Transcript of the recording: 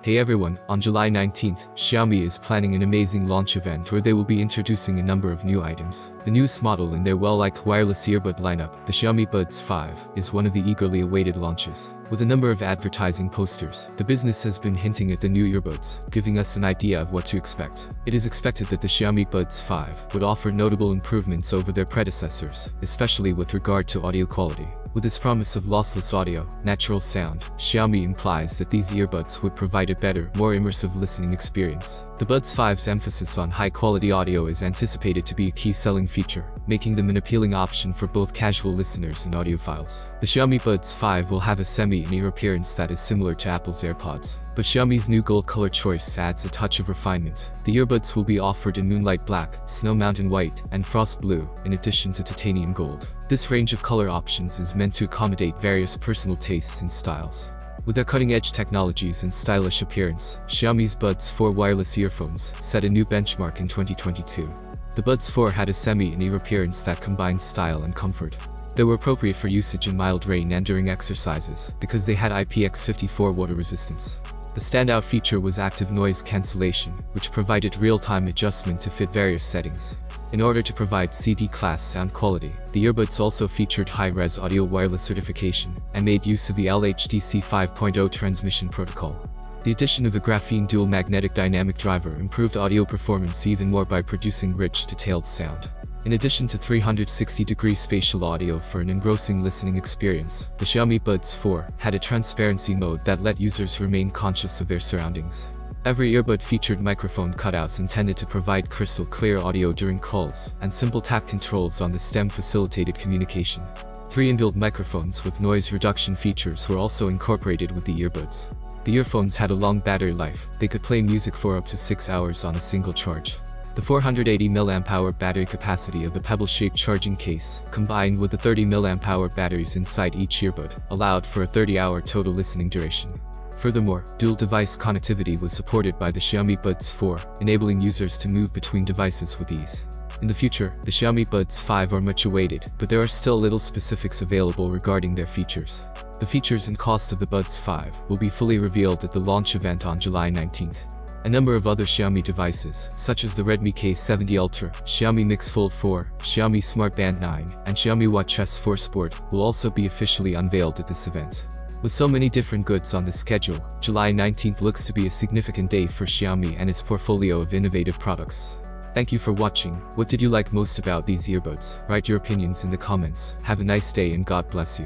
Hey everyone, on July 19th, Xiaomi is planning an amazing launch event where they will be introducing a number of new items. The newest model in their well-liked wireless earbud lineup, the Xiaomi Buds 5, is one of the eagerly awaited launches. With a number of advertising posters, the business has been hinting at the new earbuds, giving us an idea of what to expect. It is expected that the Xiaomi Buds 5 would offer notable improvements over their predecessors, especially with regard to audio quality. With its promise of lossless audio, natural sound, Xiaomi implies that these earbuds would provide a better, more immersive listening experience. The Buds 5's emphasis on high-quality audio is anticipated to be a key selling feature, making them an appealing option for both casual listeners and audiophiles. The Xiaomi Buds 5 will have a semi-in-ear appearance that is similar to Apple's AirPods, but Xiaomi's new gold color choice adds a touch of refinement. The earbuds will be offered in Moonlight Black, Snow Mountain White, and Frost Blue, in addition to Titanium Gold. This range of color options is meant to accommodate various personal tastes and styles. With their cutting-edge technologies and stylish appearance, Xiaomi's Buds 4 wireless earphones set a new benchmark in 2022. The Buds 4 had a semi-in-ear appearance that combined style and comfort. They were appropriate for usage in mild rain and during exercises, because they had IPX54 water resistance. The standout feature was active noise cancellation, which provided real-time adjustment to fit various settings. In order to provide CD-class sound quality, the earbuds also featured high-res audio wireless certification, and made use of the LHDC 5.0 transmission protocol. The addition of the graphene dual magnetic dynamic driver improved audio performance even more by producing rich, detailed sound. In addition to 360-degree spatial audio for an engrossing listening experience, the Xiaomi Buds 4 had a transparency mode that let users remain conscious of their surroundings. Every earbud featured microphone cutouts intended to provide crystal clear audio during calls, and simple tap controls on the stem facilitated communication. 3 inbuilt microphones with noise reduction features were also incorporated with the earbuds. The earphones had a long battery life. They could play music for up to 6 hours on a single charge. The 480 mAh battery capacity of the pebble-shaped charging case, combined with the 30 mAh batteries inside each earbud, allowed for a 30-hour total listening duration. Furthermore, dual-device connectivity was supported by the Xiaomi Buds 4, enabling users to move between devices with ease. In the future, the Xiaomi Buds 5 are much awaited, but there are still little specifics available regarding their features. The features and cost of the Buds 5 will be fully revealed at the launch event on July 19th. A number of other Xiaomi devices, such as the Redmi K70 Ultra, Xiaomi Mix Fold 4, Xiaomi Smart Band 9, and Xiaomi Watch S4 Sport, will also be officially unveiled at this event. With so many different goods on the schedule, July 19th looks to be a significant day for Xiaomi and its portfolio of innovative products. Thank you for watching. What did you like most about these earbuds? Write your opinions in the comments. Have a nice day and God bless you.